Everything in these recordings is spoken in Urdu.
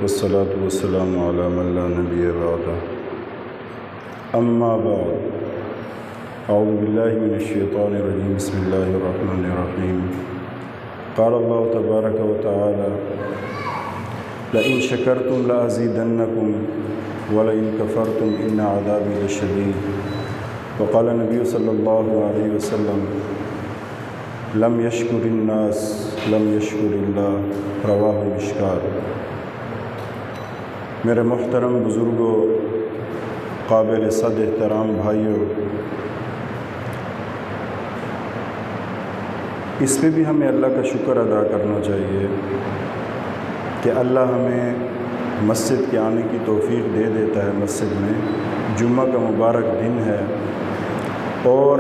والصلاة والسلام على من لا نبي بعده أما بعد أعوذ بالله من الشيطان الرجيم بسم الله الرحمن الرحيم قال الله تبارك وتعالى لئن شكرتم لأزيدنكم ولئن كفرتم إن عذابي لشديد وقال النبي صلى الله عليه وسلم لم يشكر الناس لم يشكر اللہ رواہ مشکات۔ میرے محترم بزرگوں، قابل صد احترام بھائیوں، اس پہ بھی ہمیں اللہ کا شکر ادا کرنا چاہیے کہ اللہ ہمیں مسجد کے آنے کی توفیق دے دیتا ہے۔ مسجد میں جمعہ کا مبارک دن ہے اور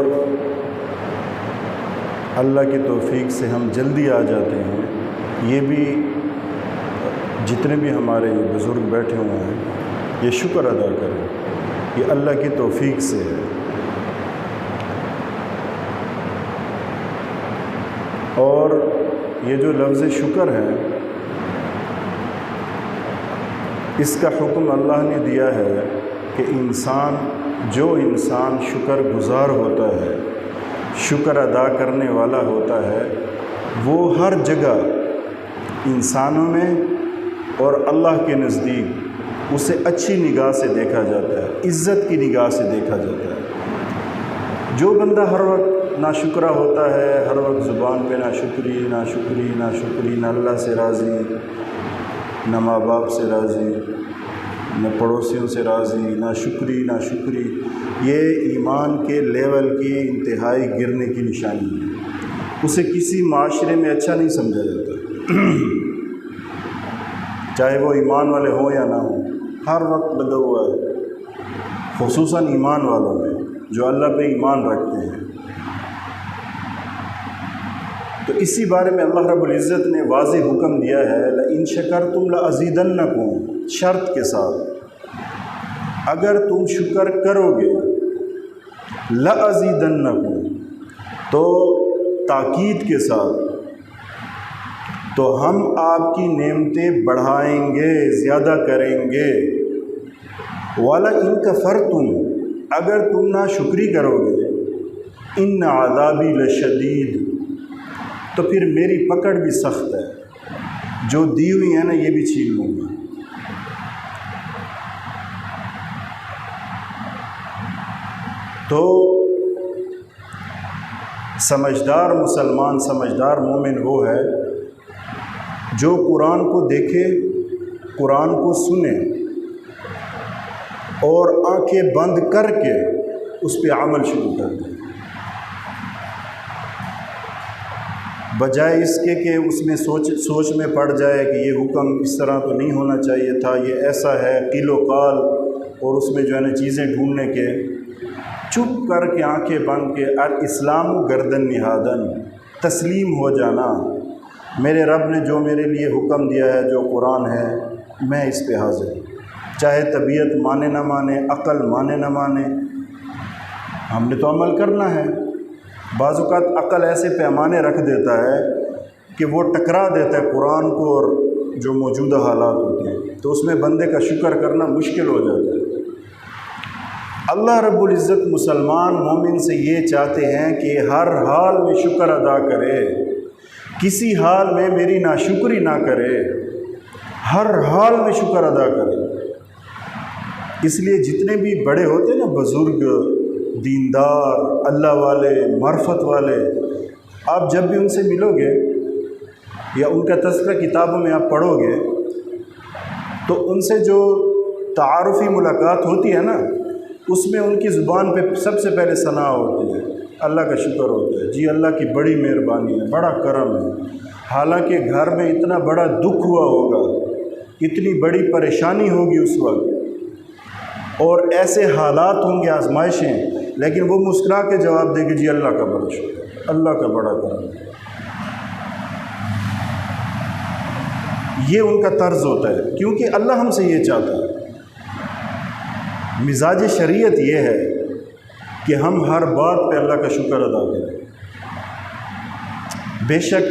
اللہ کی توفیق سے ہم جلدی آ جاتے ہیں۔ یہ بھی جتنے بھی ہمارے بزرگ بیٹھے ہوئے ہیں یہ شکر ادا کریں، یہ اللہ کی توفیق سے ہے۔ اور یہ جو لفظ شکر ہے اس کا حکم اللہ نے دیا ہے کہ جو انسان شکر گزار ہوتا ہے، شکر ادا کرنے والا ہوتا ہے، وہ ہر جگہ انسانوں میں اور اللہ کے نزدیک اسے اچھی نگاہ سے دیکھا جاتا ہے، عزت کی نگاہ سے دیکھا جاتا ہے۔ جو بندہ ہر وقت ناشکرا ہوتا ہے، ہر وقت زبان پہ ناشکری ناشکری ناشکری، نہ اللہ سے راضی، نہ ماں باپ سے راضی، نہ پڑوسیوں سے راضی، ناشکری ناشکری، یہ ایمان کے لیول کی انتہائی گرنے کی نشانی ہے۔ اسے کسی معاشرے میں اچھا نہیں سمجھا جاتا، چاہے وہ ایمان والے ہوں یا نہ ہوں، ہر وقت لگا ہوا ہے، خصوصاً ایمان والوں میں جو اللہ پہ ایمان رکھتے ہیں۔ تو اسی بارے میں اللہ رب العزت نے واضح حکم دیا ہے لَإِن شَكَرْتُمْ لَأَزِيدَنَّكُمْ، شرط کے ساتھ، اگر تم شکر کرو گے لَأَزِيدَنَّكُمْ، تو تاکید کے ساتھ، تو ہم آپ کی نعمتیں بڑھائیں گے، زیادہ کریں گے۔ وَلَئِن كَفَرْتُمْ، اگر تم ناشکری کرو گے، إِنَّ عَذَابِي لَشَدِيدٌ، تو پھر میری پکڑ بھی سخت ہے، جو دی ہوئی ہے نا یہ بھی چھین لوں گا۔ تو سمجھدار مسلمان، سمجھدار مومن وہ ہے جو قرآن کو دیکھے، قرآن کو سنے اور آنکھیں بند کر کے اس پہ عمل شروع کر دے، بجائے اس کے کہ اس میں سوچ میں پڑ جائے کہ یہ حکم اس طرح تو نہیں ہونا چاہیے تھا، یہ ایسا ہے، قیل و قال، اور اس میں جو ہے نا چیزیں ڈھونڈنے کے، چپ کر کے آنکھیں بند کے الاسلام گردن نہادن، تسلیم ہو جانا، میرے رب نے جو میرے لیے حکم دیا ہے، جو قرآن ہے، میں اس پہ حاضر ہوں، چاہے طبیعت مانے نہ مانے، عقل مانے نہ مانے، ہم نے تو عمل کرنا ہے۔ بعض اوقات عقل ایسے پیمانے رکھ دیتا ہے کہ وہ ٹکرا دیتا ہے قرآن کو اور جو موجودہ حالات ہوتے ہیں، تو اس میں بندے کا شکر کرنا مشکل ہو جاتا ہے۔ اللہ رب العزت مسلمان مومن سے یہ چاہتے ہیں کہ ہر حال میں شکر ادا کرے، کسی حال میں میری ناشکری نہ کرے، ہر حال میں شکر ادا کرے۔ اس لیے جتنے بھی بڑے ہوتے ہیں نا، بزرگ، دیندار، اللہ والے، معرفت والے، آپ جب بھی ان سے ملو گے یا ان کا تذکرہ کتابوں میں آپ پڑھو گے تو ان سے جو تعارفی ملاقات ہوتی ہے نا، اس میں ان کی زبان پہ سب سے پہلے ثنا ہوتی ہے، اللہ کا شکر ہوتا ہے، جی اللہ کی بڑی مہربانی ہے، بڑا کرم ہے۔ حالانکہ گھر میں اتنا بڑا دکھ ہوا ہوگا، اتنی بڑی پریشانی ہوگی اس وقت، اور ایسے حالات ہوں گے، آزمائشیں، لیکن وہ مسکرا کے جواب دے گی جی اللہ کا بڑا شکر، اللہ کا بڑا کرم۔ یہ ان کا طرز ہوتا ہے، کیونکہ اللہ ہم سے یہ چاہتا ہے۔ مزاج شریعت یہ ہے کہ ہم ہر بات پہ اللہ کا شکر ادا کریں۔ بے شک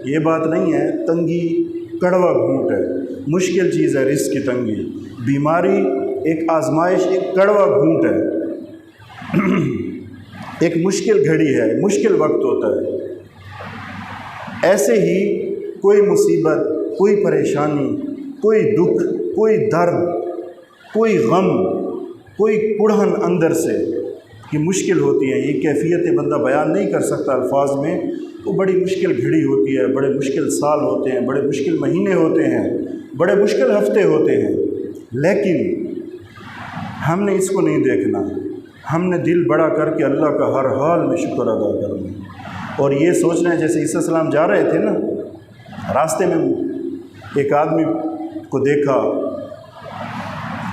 یہ بات نہیں ہے تنگی کڑوا گھونٹ ہے، مشکل چیز ہے رزق کی تنگی، بیماری ایک آزمائش، ایک کڑوا گھونٹ ہے، ایک مشکل گھڑی ہے، مشکل وقت ہوتا ہے۔ ایسے ہی کوئی مصیبت، کوئی پریشانی، کوئی دکھ، کوئی درد، کوئی غم، کوئی کڑھن اندر سے یہ مشکل ہوتی ہے، یہ کیفیت بندہ بیان نہیں کر سکتا الفاظ میں، وہ بڑی مشکل گھڑی ہوتی ہے، بڑے مشکل سال ہوتے ہیں، بڑے مشکل مہینے ہوتے ہیں، بڑے مشکل ہفتے ہوتے ہیں، لیکن ہم نے اس کو نہیں دیکھنا، ہم نے دل بڑا کر کے اللہ کا ہر حال میں شکر ادا کرنا، اور یہ سوچنا ہے جیسے عیسیٰ السلام جا رہے تھے نا، راستے میں ایک آدمی کو دیکھا،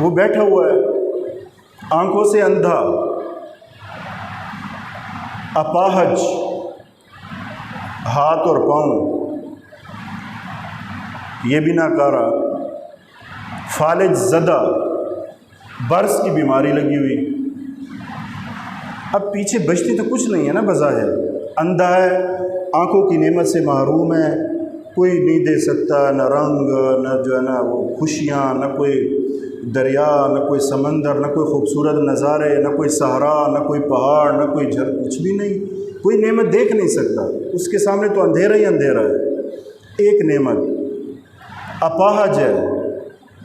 وہ بیٹھا ہوا ہے، آنکھوں سے اندھا، اپاہج، ہاتھ اور پاؤں یہ بھی ناکارہ، فالج زدہ، برس کی بیماری لگی ہوئی۔ اب پیچھے بچتی تو کچھ نہیں ہے نا، بظاہر اندھا ہے، آنکھوں کی نعمت سے محروم ہے، کوئی نہیں دے سکتا، نہ رنگ، نہ جو ہے نا وہ خوشیاں، نہ کوئی دریا، نہ کوئی سمندر، نہ کوئی خوبصورت نظارے، نہ کوئی صحرا، نہ کوئی پہاڑ، نہ کوئی کچھ بھی نہیں، کوئی نعمت دیکھ نہیں سکتا، اس کے سامنے تو اندھیرا ہی اندھیرا ہے۔ ایک نعمت اپاہج ہے،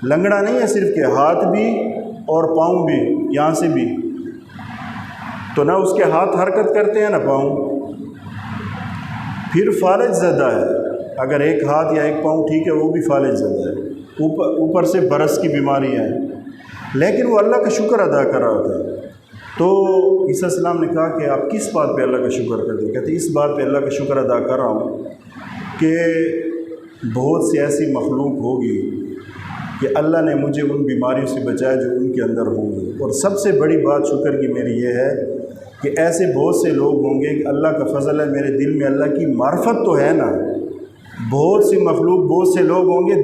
لنگڑا نہیں ہے صرف کہ ہاتھ بھی اور پاؤں بھی، یہاں سے بھی تو نہ اس کے ہاتھ حرکت کرتے ہیں نہ پاؤں، پھر فالج زدہ ہے، اگر ایک ہاتھ یا ایک پاؤں ٹھیک ہے وہ بھی فالج زدہ ہے، اوپر سے برس کی بیماری ہے، لیکن وہ اللہ کا شکر ادا کر رہا تھا۔ تو عیسیٰ السلام نے کہا کہ آپ کس بات پہ اللہ کا شکر کرتے ہیں؟ کہتے اس بات پہ اللہ کا شکر ادا کر رہا ہوں کہ بہت سی ایسی مخلوق ہوگی کہ اللہ نے مجھے ان بیماریوں سے بچایا جو ان کے اندر ہوں گی، اور سب سے بڑی بات شکر کی میری یہ ہے کہ ایسے بہت سے لوگ ہوں گے کہ اللہ کا فضل ہے میرے دل میں اللہ کی معرفت تو ہے نا، بہت سی مخلوق، بہت سے لوگ ہوں گے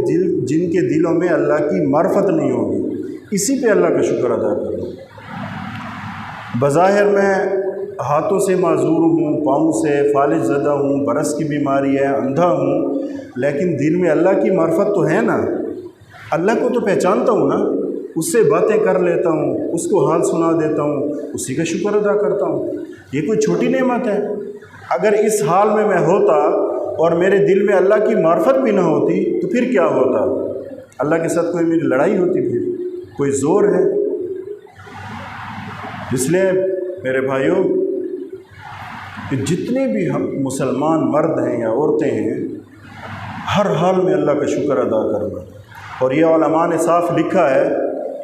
جن کے دلوں میں اللہ کی معرفت نہیں ہوگی، اسی پہ اللہ کا شکر ادا کرو۔ بظاہر میں ہاتھوں سے معذور ہوں، پاؤں سے فالج زدہ ہوں، برس کی بیماری ہے، اندھا ہوں، لیکن دل میں اللہ کی معرفت تو ہے نا، اللہ کو تو پہچانتا ہوں نا، اس سے باتیں کر لیتا ہوں، اس کو حال سنا دیتا ہوں، اسی کا شکر ادا کرتا ہوں۔ یہ کوئی چھوٹی نعمت ہے؟ اگر اس حال میں ہوتا اور میرے دل میں اللہ کی معرفت بھی نہ ہوتی تو پھر کیا ہوتا؟ اللہ کے ساتھ کوئی میری لڑائی ہوتی، پھر کوئی زور ہے۔ اس لیے میرے بھائیوں کہ جتنے بھی ہم مسلمان مرد ہیں یا عورتیں ہیں، ہر حال میں اللہ کا شکر ادا کرنا، اور یہ علماء نے صاف لکھا ہے،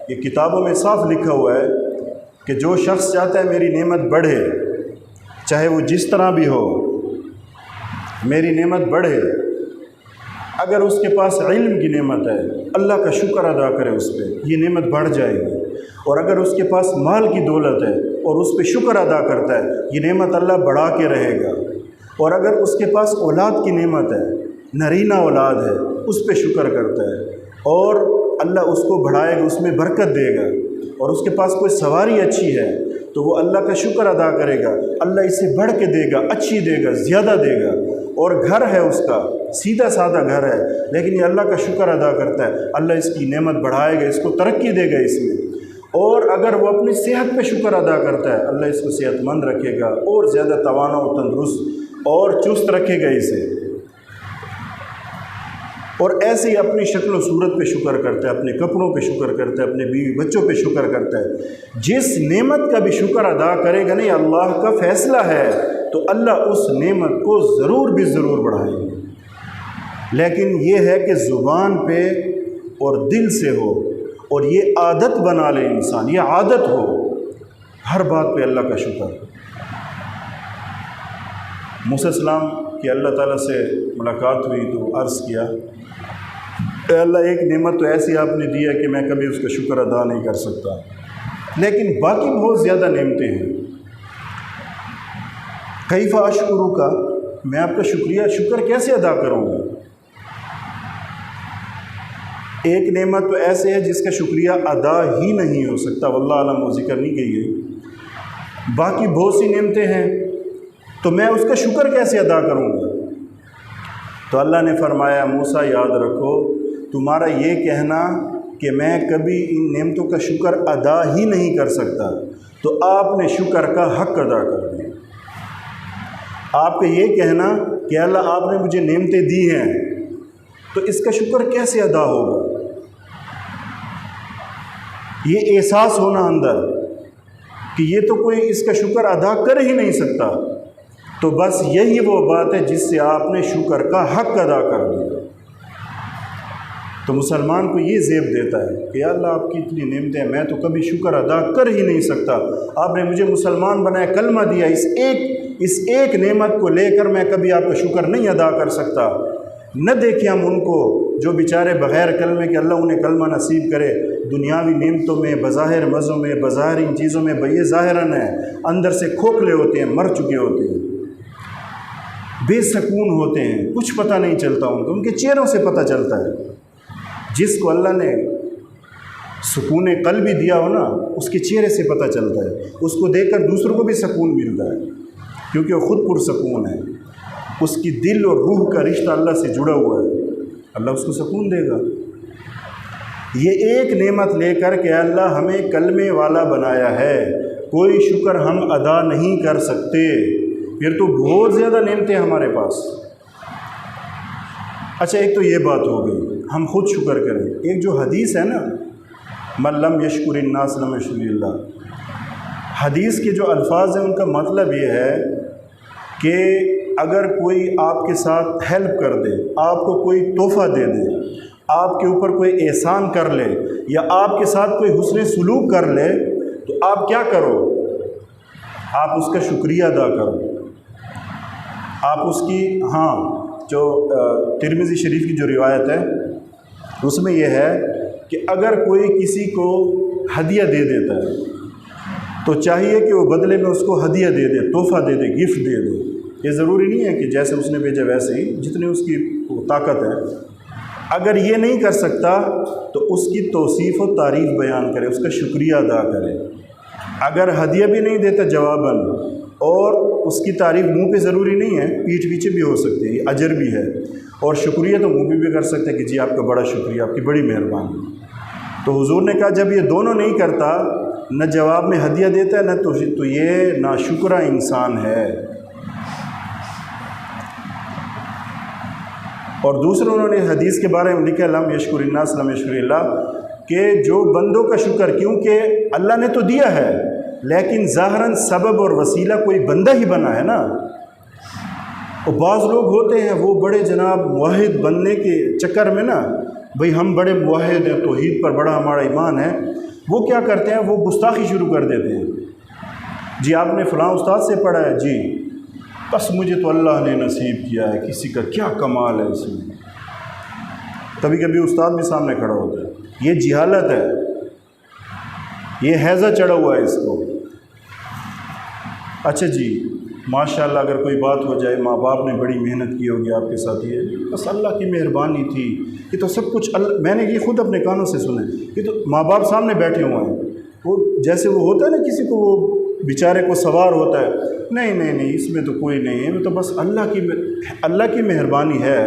یہ کتابوں میں صاف لکھا ہوا ہے کہ جو شخص چاہتا ہے میری نعمت بڑھے، چاہے وہ جس طرح بھی ہو، میری نعمت بڑھے، اگر اس کے پاس علم کی نعمت ہے اللہ کا شکر ادا کرے، اس پہ یہ نعمت بڑھ جائے گی، اور اگر اس کے پاس مال کی دولت ہے اور اس پہ شکر ادا کرتا ہے یہ نعمت اللہ بڑھا کے رہے گا، اور اگر اس کے پاس اولاد کی نعمت ہے، نرینہ اولاد ہے، اس پہ شکر کرتا ہے اور اللہ اس کو بڑھائے گا، اس میں برکت دے گا، اور اس کے پاس کوئی سواری اچھی ہے تو وہ اللہ کا شکر ادا کرے گا، اللہ اسے بڑھ کے دے گا، اچھی دے گا، زیادہ دے گا، اور گھر ہے اس کا سیدھا سادہ گھر ہے لیکن یہ اللہ کا شکر ادا کرتا ہے، اللہ اس کی نعمت بڑھائے گا، اس کو ترقی دے گا اس میں، اور اگر وہ اپنی صحت پہ شکر ادا کرتا ہے اللہ اس کو صحت مند رکھے گا اور زیادہ توانا و تندرست اور چست رکھے گا اسے، اور ایسے ہی اپنی شکل و صورت پہ شکر کرتا ہے، اپنے کپڑوں پہ شکر کرتا ہے، اپنے بیوی بچوں پہ شکر کرتا ہے۔ جس نعمت کا بھی شکر ادا کرے گا نہیں، اللہ کا فیصلہ ہے تو اللہ اس نعمت کو ضرور بھی ضرور بڑھائے گا، لیکن یہ ہے کہ زبان پہ اور دل سے ہو، اور یہ عادت بنا لے انسان، یہ عادت ہو ہر بات پہ اللہ کا شکر۔ موسیٰ السلام کی اللہ تعالیٰ سے ملاقات ہوئی تو عرض کیا، اے اللہ ایک نعمت تو ایسی آپ نے دی ہے کہ میں کبھی اس کا شکر ادا نہیں کر سکتا، لیکن باقی بہت زیادہ نعمتیں ہیں، کیف اشکرک کا، میں آپ کا شکر کیسے ادا کروں گا؟ ایک نعمت تو ایسے ہے جس کا شکریہ ادا ہی نہیں ہو سکتا، واللہ عالم وہ ذکر نہیں کی گئی، باقی بہت سی نعمتیں ہیں تو میں اس کا شکر کیسے ادا کروں گا؟ تو اللہ نے فرمایا موسیٰ یاد رکھو تمہارا یہ کہنا کہ میں کبھی ان نعمتوں کا شکر ادا ہی نہیں کر سکتا، تو آپ نے شکر کا حق ادا کر دیا۔ آپ کا یہ کہنا کہ اللہ آپ نے مجھے نعمتیں دی ہیں تو اس کا شکر کیسے ادا ہوگا، یہ احساس ہونا اندر کہ یہ تو کوئی اس کا شکر ادا کر ہی نہیں سکتا، تو بس یہی وہ بات ہے جس سے آپ نے شکر کا حق ادا کر دیا۔ تو مسلمان کو یہ زیب دیتا ہے کہ اللہ آپ کی اتنی نعمتیں ہیں، میں تو کبھی شکر ادا کر ہی نہیں سکتا، آپ نے مجھے مسلمان بنایا، کلمہ دیا، اس ایک نعمت کو لے کر میں کبھی آپ کا شکر نہیں ادا کر سکتا۔ نہ دیکھیں ہم ان کو جو بیچارے بغیر کلمے کہ اللہ انہیں کلمہ نصیب کرے، دنیاوی نعمتوں میں، بظاہر مزوں میں، بظاہر ان چیزوں میں یہ ظاہراً ہے، اندر سے کھوکھلے ہوتے ہیں، مر چکے ہوتے ہیں، بے سکون ہوتے ہیں، کچھ پتہ نہیں چلتا ان کے چہروں سے پتہ چلتا ہے۔ جس کو اللہ نے سکون قلبی دیا ہو نا، اس کے چہرے سے پتہ چلتا ہے، اس کو دیکھ کر دوسروں کو بھی سکون ملتا ہے، کیونکہ وہ خود پرسکون ہے، اس کی دل اور روح کا رشتہ اللہ سے جڑا ہوا ہے، اللہ اس کو سکون دے گا۔ یہ ایک نعمت لے کر کہ اللہ ہمیں کلمے والا بنایا ہے، کوئی شکر ہم ادا نہیں کر سکتے، پھر تو بہت زیادہ نعمتیں ہمارے پاس۔ اچھا ایک تو یہ بات ہو گئی، ہم خود شکر کریں۔ ایک جو حدیث ہے نا، من لم یشکر الناس لم یشکر اللہ، حدیث کے جو الفاظ ہیں ان کا مطلب یہ ہے کہ اگر کوئی آپ کے ساتھ ہیلپ کر دے، آپ کو کوئی تحفہ دے دے، آپ کے اوپر کوئی احسان کر لے، یا آپ کے ساتھ کوئی حسن سلوک کر لے، تو آپ کیا کرو؟ آپ اس کا شکریہ ادا کرو، آپ اس کی جو ترمذی شریف کی جو روایت ہے اس میں یہ ہے کہ اگر کوئی کسی کو ہدیہ دے دیتا ہے تو چاہیے کہ وہ بدلے میں اس کو ہدیہ دے دے، تحفہ دے دے، گفٹ دے دے۔ یہ ضروری نہیں ہے کہ جیسے اس نے بھیجا ویسے ہی، جتنی اس کی طاقت ہے۔ اگر یہ نہیں کر سکتا تو اس کی توصیف و تعریف بیان کرے، اس کا شکریہ ادا کرے۔ اگر ہدیہ بھی نہیں دیتا جواباً، اور اس کی تعریف منہ پہ ضروری نہیں ہے، پیٹھ پیچھے بھی ہو سکتی ہے، اجر بھی ہے، اور شکریہ تو منہ پہ بھی کر سکتے ہیں کہ جی آپ کا بڑا شکریہ، آپ کی بڑی مہربانی۔ تو حضور نے کہا جب یہ دونوں نہیں کرتا، نہ جواب میں ہدیہ دیتا ہے نہ تو یہ ناشکرہ انسان ہے۔ اور دوسرا انہوں نے حدیث کے بارے میں لکھا لم یشکر الناس لم یشکر اللہ، کہ جو بندوں کا شکر، کیونکہ اللہ نے تو دیا ہے لیکن ظاہراً سبب اور وسیلہ کوئی بندہ ہی بنا ہے نا۔ اور بعض لوگ ہوتے ہیں وہ بڑے جناب موحد بننے کے چکر میں نا، بھئی ہم بڑے موحد ہیں، توحید پر بڑا ہمارا ایمان ہے، وہ کیا کرتے ہیں، وہ گستاخی شروع کر دیتے ہیں۔ جی آپ نے فلاں استاد سے پڑھا ہے، جی بس مجھے تو اللہ نے نصیب کیا ہے، کسی کا کیا کمال ہے اس میں۔ کبھی کبھی استاد بھی سامنے کھڑا ہوتا ہے، یہ جہالت ہے، یہ حیضہ چڑھا ہوا ہے اس کو۔ اچھا جی ماشاءاللہ اگر کوئی بات ہو جائے، ماں باپ نے بڑی محنت کی ہوگی آپ کے ساتھ، یہ بس اللہ کی مہربانی تھی، یہ تو سب کچھ میں نے یہ خود اپنے کانوں سے سنا ہے، یہ تو ماں باپ سامنے بیٹھے ہوئے ہیں، وہ جیسے وہ ہوتا ہے نا کسی کو وہ بیچارے کو سوار ہوتا ہے، نہیں نہیں نہیں اس میں تو کوئی نہیں ہے، وہ تو بس اللہ کی مہربانی ہے۔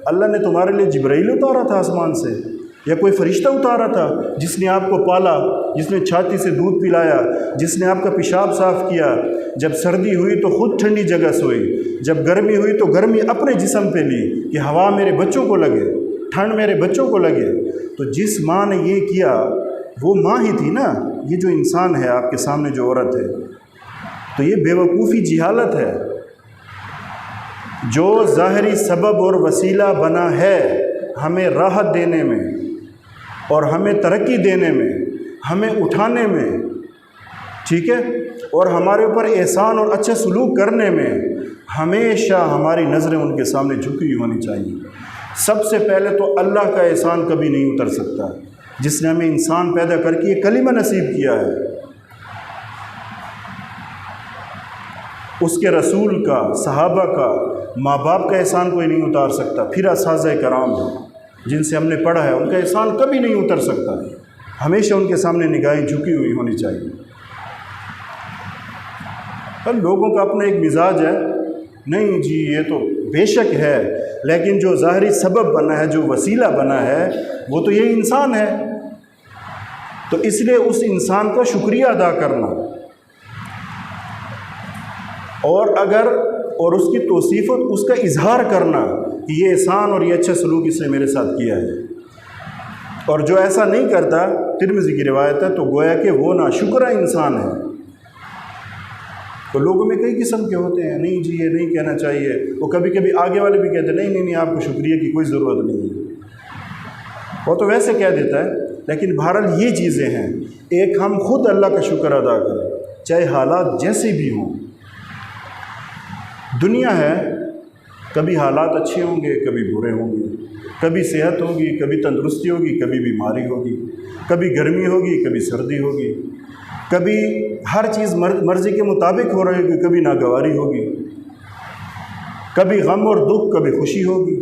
اللہ نے تمہارے لیے جبرائیل اتارا تھا آسمان سے، یا کوئی فرشتہ اتارا تھا جس نے آپ کو پالا، جس نے چھاتی سے دودھ پلایا، جس نے آپ کا پیشاب صاف کیا، جب سردی ہوئی تو خود ٹھنڈی جگہ سوئی، جب گرمی ہوئی تو گرمی اپنے جسم پہ لی کہ ہوا میرے بچوں کو لگے، ٹھنڈ میرے بچوں کو لگے۔ تو جس ماں نے یہ کیا وہ ماں ہی تھی نا، یہ جو انسان ہے آپ کے سامنے جو عورت ہے، تو یہ بیوقوفی جہالت ہے۔ جو ظاہری سبب اور وسیلہ بنا ہے ہمیں راحت دینے میں اور ہمیں ترقی دینے میں، ہمیں اٹھانے میں، ٹھیک ہے، اور ہمارے اوپر احسان اور اچھا سلوک کرنے میں، ہمیشہ ہماری نظریں ان کے سامنے جھکی ہوئی ہونی چاہیے۔ سب سے پہلے تو اللہ کا احسان کبھی نہیں اتر سکتا، جس نے ہمیں انسان پیدا کر کے یہ کلمہ نصیب کیا ہے، اس کے رسول کا، صحابہ کا، ماں باپ کا احسان کوئی نہیں اتار سکتا، پھر اساتذہ کرام جن سے ہم نے پڑھا ہے ان کا احسان کبھی نہیں اتر سکتا، ہمیشہ ان کے سامنے نگاہیں جھکی ہوئی ہونی چاہیے۔ پر لوگوں کا اپنا ایک مزاج ہے، نہیں جی یہ تو بے شک ہے، لیکن جو ظاہری سبب بنا ہے، جو وسیلہ بنا ہے، وہ تو یہ انسان ہے۔ تو اس لیے اس انسان کا شکریہ ادا کرنا اور اس کی توصیف اور اس کا اظہار کرنا کہ یہ احسان اور یہ اچھا سلوک اس نے میرے ساتھ کیا ہے، اور جو ایسا نہیں کرتا، ترمذی کی روایت ہے، تو گویا کہ وہ ناشکرہ انسان ہے۔ تو لوگوں میں کئی قسم کے ہوتے ہیں، نہیں جی یہ نہیں کہنا چاہیے، وہ کبھی کبھی آگے والے بھی کہتے ہیں نہیں آپ کو شکریہ کی کوئی ضرورت نہیں ہے، وہ تو ویسے کہہ دیتا ہے۔ لیکن بہرحال یہ چیزیں ہیں، ایک ہم خود اللہ کا شکر ادا کریں، چاہے حالات جیسے بھی ہوں۔ دنیا ہے، کبھی حالات اچھے ہوں گے، کبھی برے ہوں گے، کبھی صحت ہوگی، کبھی تندرستی ہوگی، کبھی بیماری ہوگی، کبھی گرمی ہوگی، کبھی سردی ہوگی، کبھی ہر چیز مرضی کے مطابق ہو رہی ہوگی، کبھی ناگواری ہوگی، کبھی غم اور دکھ، کبھی خوشی ہوگی،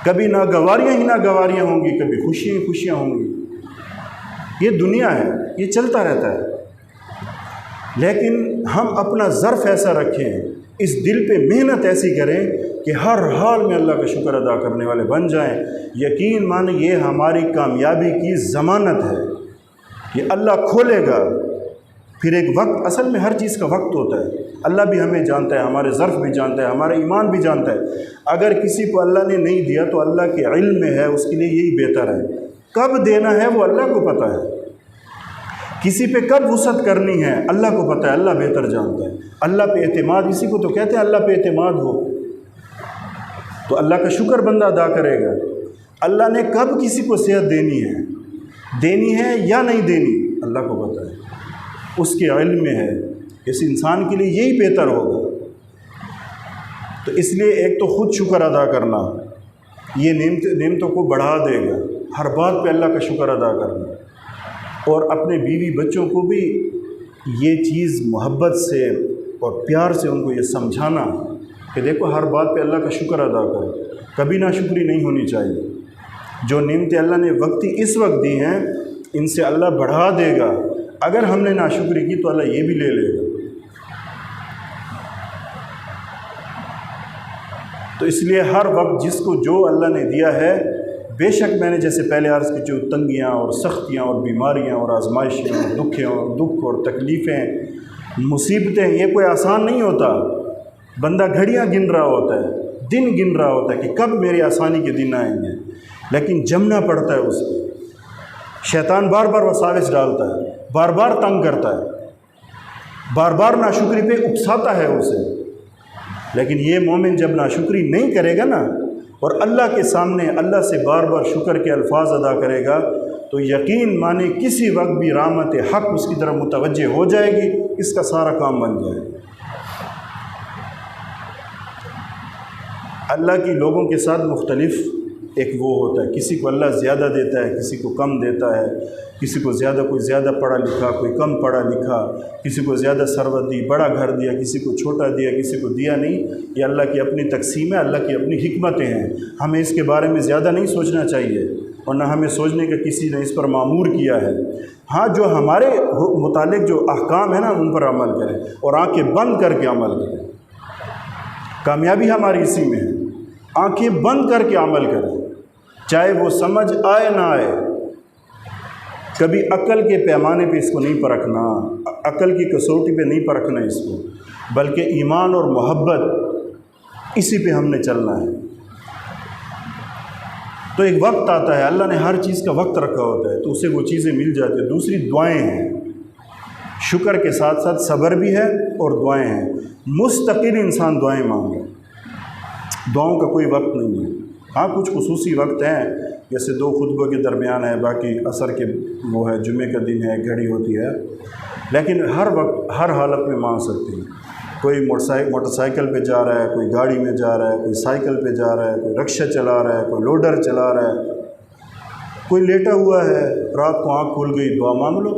کبھی ناگواریاں ہی ناگواریاں ہوں گی، کبھی خوشیاں ہی خوشیاں ہوں گی۔ یہ دنیا ہے، یہ چلتا رہتا ہے۔ لیکن ہم اپنا ظرف ایسا رکھیں، اس دل پہ محنت ایسی کریں کہ ہر حال میں اللہ کا شکر ادا کرنے والے بن جائیں۔ یقین مانیں یہ ہماری کامیابی کی ضمانت ہے کہ اللہ کھولے گا۔ پھر ایک وقت، اصل میں ہر چیز کا وقت ہوتا ہے، اللہ بھی ہمیں جانتا ہے، ہمارے ظرف بھی جانتا ہے، ہمارا ایمان بھی جانتا ہے۔ اگر کسی کو اللہ نے نہیں دیا تو اللہ کے علم میں ہے، اس کے لیے یہی بہتر ہے۔ کب دینا ہے وہ اللہ کو پتہ ہے، کسی پہ کب وسعت کرنی ہے اللہ کو پتہ ہے، اللہ بہتر جانتا ہے۔ اللہ پہ اعتماد، اسی کو تو کہتے ہیں اللہ پہ اعتماد ہو، تو اللہ کا شکر بندہ ادا کرے گا۔ اللہ نے کب کسی کو صحت دینی ہے یا نہیں دینی، اللہ کو پتہ ہے، اس کے علم میں ہے۔ اس انسان کے لیے یہی بہتر ہوگا۔ تو اس لیے ایک تو خود شکر ادا کرنا، یہ نعمتوں کو بڑھا دے گا، ہر بات پہ اللہ کا شکر ادا کرنا، اور اپنے بیوی بچوں کو بھی یہ چیز محبت سے اور پیار سے ان کو یہ سمجھانا کہ دیکھو ہر بات پہ اللہ کا شکر ادا کرو، کبھی ناشکری نہیں ہونی چاہیے۔ جو نعمتیں اللہ نے وقتی اس وقت دی ہیں، ان سے اللہ بڑھا دے گا۔ اگر ہم نے ناشکری کی تو اللہ یہ بھی لے لے گا۔ تو اس لیے ہر وقت جس کو جو اللہ نے دیا ہے، بے شک میں نے جیسے پہلے عرض کی، جو تنگیاں اور سختیاں اور بیماریاں اور آزمائشیں اور دکھ اور تکلیفیں، مصیبتیں، یہ کوئی آسان نہیں ہوتا۔ بندہ گھڑیاں گن رہا ہوتا ہے، دن گن رہا ہوتا ہے کہ کب میری آسانی کے دن آئیں گے، لیکن جمنا پڑتا ہے اس کو۔ شیطان بار بار وساوس ڈالتا ہے، بار بار تنگ کرتا ہے، بار بار ناشکری پہ اکساتا ہے اسے۔ لیکن یہ مومن جب ناشکری نہیں کرے گا نا، اور اللہ کے سامنے اللہ سے بار بار شکر کے الفاظ ادا کرے گا، تو یقین مانے کسی وقت بھی رحمت حق اس کی طرف متوجہ ہو جائے گی، اس کا سارا کام بن جائے گا۔ اللہ کی لوگوں کے ساتھ مختلف ایک وہ ہوتا ہے، کسی کو اللہ زیادہ دیتا ہے، کسی کو کم دیتا ہے، کسی کو کوئی زیادہ پڑھا لکھا، کوئی کم پڑھا لکھا، کسی کو زیادہ ثروت دی، بڑا گھر دیا، کسی کو چھوٹا دیا، کسی کو دیا نہیں۔ یہ اللہ کی اپنی تقسیم ہے، اللہ کی اپنی حکمتیں ہیں۔ ہمیں اس کے بارے میں زیادہ نہیں سوچنا چاہیے، اور نہ ہمیں سوچنے کا کسی نے اس پر معمور کیا ہے۔ ہاں، جو ہمارے متعلق جو احکام ہیں نا، ان پر عمل کریں اور آنکھیں بند کر کے عمل کریں۔ کامیابی ہماری اسی میں ہے، آنکھیں بند کر کے عمل کریں، چاہے وہ سمجھ آئے نہ آئے۔ کبھی عقل کے پیمانے پہ اس کو نہیں پرکھنا، عقل کی کسوٹی پہ نہیں پرکھنا اس کو، بلکہ ایمان اور محبت، اسی پہ ہم نے چلنا ہے۔ تو ایک وقت آتا ہے، اللہ نے ہر چیز کا وقت رکھا ہوتا ہے، تو اسے وہ چیزیں مل جاتی ہیں۔ دوسری دعائیں ہیں، شکر کے ساتھ ساتھ صبر بھی ہے اور دعائیں ہیں۔ مستقل انسان دعائیں مانگے، دعاؤں کا کوئی وقت نہیں ہے۔ ہاں، کچھ خصوصی وقت ہیں، جیسے 2 خطبوں کے درمیان ہے، باقی عصر کے وہ ہے، جمعے کا دن ہے، گھڑی ہوتی ہے، لیکن ہر وقت ہر حالت میں مانگ سکتے ہیں۔ کوئی موٹر سائیکل پہ جا رہا ہے، کوئی گاڑی میں جا رہا ہے، کوئی سائیکل پہ جا رہا ہے، کوئی رکشہ چلا رہا ہے، کوئی لوڈر چلا رہا ہے، کوئی لیٹا ہوا ہے، رات کو آنکھ کھل گئی، دعا مانگ لو،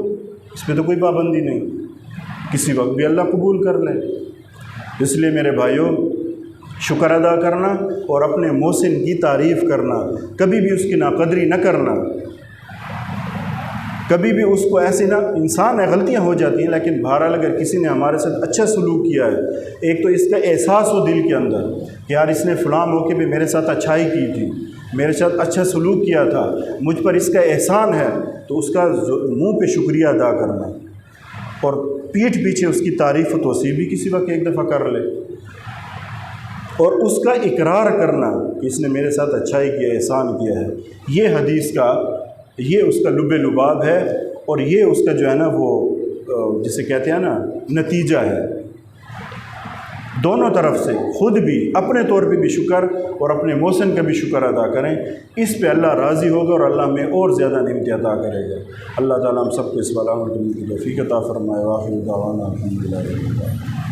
اس پہ تو کوئی پابندی نہیں، کسی وقت بھی اللہ قبول کر لے۔ اس لیے میرے بھائیوں، شکر ادا کرنا اور اپنے محسن کی تعریف کرنا، کبھی بھی اس کی ناقدری نہ کرنا۔ کبھی بھی اس کو ایسے نہ، انسان ہے غلطیاں ہو جاتی ہیں، لیکن بہرحال اگر کسی نے ہمارے ساتھ اچھا سلوک کیا ہے، ایک تو اس کا احساس ہو دل کے اندر کہ یار اس نے فلاں موقع پہ میرے ساتھ اچھائی کی تھی، میرے ساتھ اچھا سلوک کیا تھا، مجھ پر اس کا احسان ہے، تو اس کا منہ پہ شکریہ ادا کرنا، اور پیٹھ پیچھے اس کی تعریف و توصیف بھی کسی وقت ایک دفعہ کر لے، اور اس کا اقرار کرنا کہ اس نے میرے ساتھ اچھائی کیا، احسان کیا ہے، یہ حدیث کا، یہ اس کا لب لباب ہے، اور یہ اس کا جو ہے نا وہ جسے کہتے ہیں نا نتیجہ ہے۔ دونوں طرف سے، خود بھی اپنے طور پہ بھی شکر اور اپنے محسن کا بھی شکر ادا کریں، اس پہ اللہ راضی ہوگا اور اللہ ہمیں اور زیادہ نعمتیں عطا کرے گا۔ اللہ تعالیٰ ہم سب کو اس بلا کی توفیق عطا فرمائے۔ وآخر دعوانا الحمدللہ رب العالمین۔